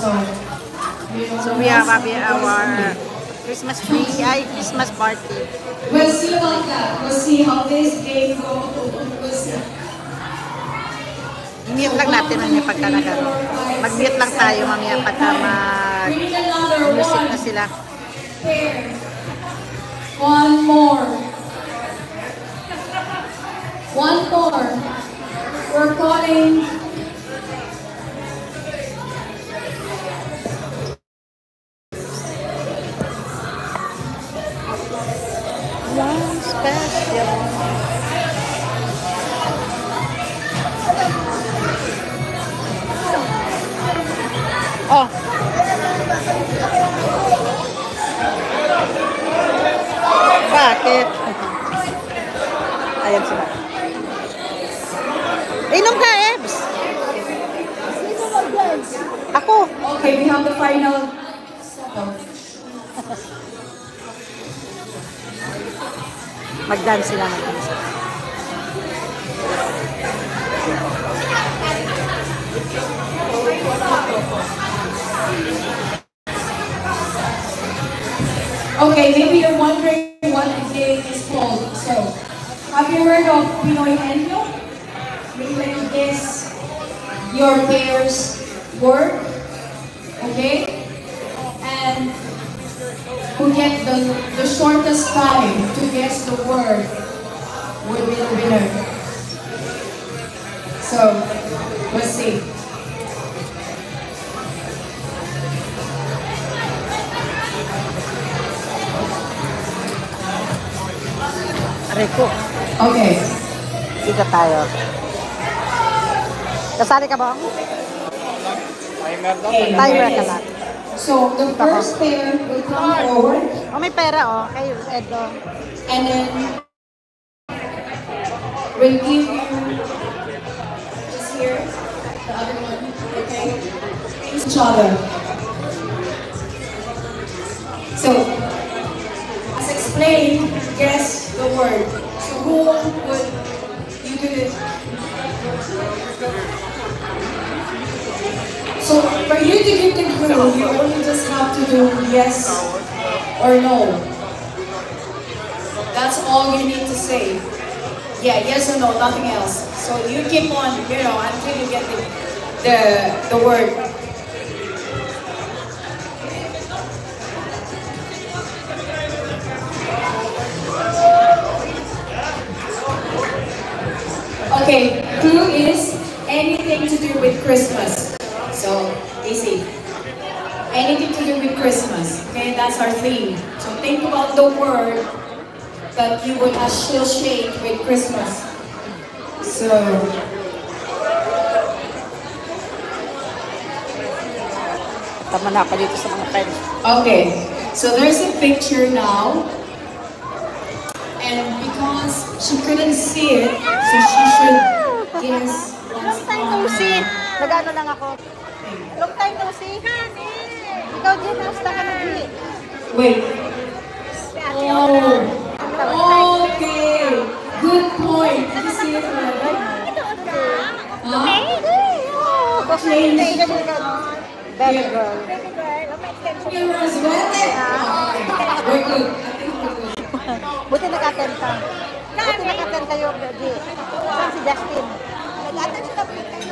So we are having our Christmas tree, Christmas party. We'll see about that. We'll see how this game goes. We'll see. I-mute lang natin mamaya pagka mag-mute lang tayo mamaya pagka mag-music na sila. One more. One more. We're calling. One special. Oh. Bakit? Ayan sila. Inom ka, Ebs. Ako. Okay, we have the final. Mag-dance sila, mag-dance. Okay, maybe you're wondering what the game is called. So, have you heard of Pinoy Henyo? Maybe when you guess your player's word, okay? And who get the shortest time to guess the word will be the winner. So, let's see. Rico. Okay. Dito tayo. Kasali ka ba? Timer ka lang. So, the first player will come forward. Oh, may pera, oh. Kayo, Edo. And then we'll give you just here the other one, okay? Each other. So, as explained, guess the word. So, who would you do this? So, for you to get the clue, you only just have to do yes or no. That's all you need to say. Yeah, yes or no, nothing else. So you keep on, until you get the word. Okay, clue is anything to do with Christmas. So, easy. Anything to do with Christmas. Okay, that's our theme. So think about the word that you would associate with Christmas. So, Tama na ako dito sa mga friends. okay. So there's a picture now. And because she couldn't see it, so she should guess what's Long time no on see. her. Nag-ano lang ako. Long time no see. Ikaw din, nasta ka na din. Wait. Oh. Okay. Good point. Did you see it already? Huh? Change. Baby girl. You're as well. We're good. I think we're good. Buti nag-attend ka. Buti nag-attend kayo, Gaji. Saan si Justin? Nag-attend siya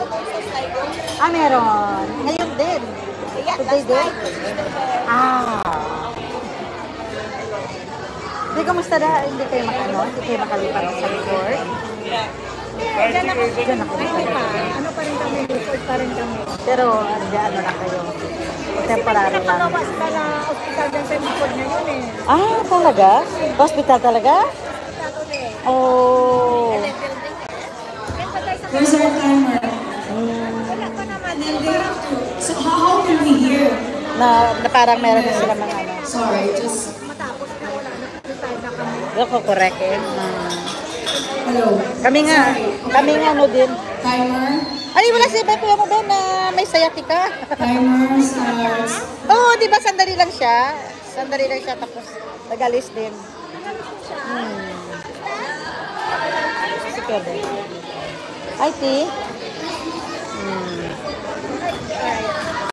kayo sa Sligo. Ah, meron. Ngayon din. Today din? Ah. Hindi, kamusta na? Hindi kayo hindi kayo makalipat sa resort? Diyan ako. Ano pa rin kami, resort pa rin kami. Pero, ano na kayo? Temporary lang. Pinakalawas pa na hospital dyan sa resort na yun eh. Ah, talaga? Hospital talaga? Oh. Where's our timer? Wala pa naman. And then they have to. So how can we hear? Na parang meron na sila mga ano. Sorry, just. Matapos na wala na. Retired na kami. Ako, correct eh. Hello. Kami nga ano din. Timer. Ay, wala si Kuya mo Ben na may sciatica. Timer starts. Oo, di ba sandali lang siya? Sandali lang siya tapos nag-alis din. Si Kevin. Ay, Ti.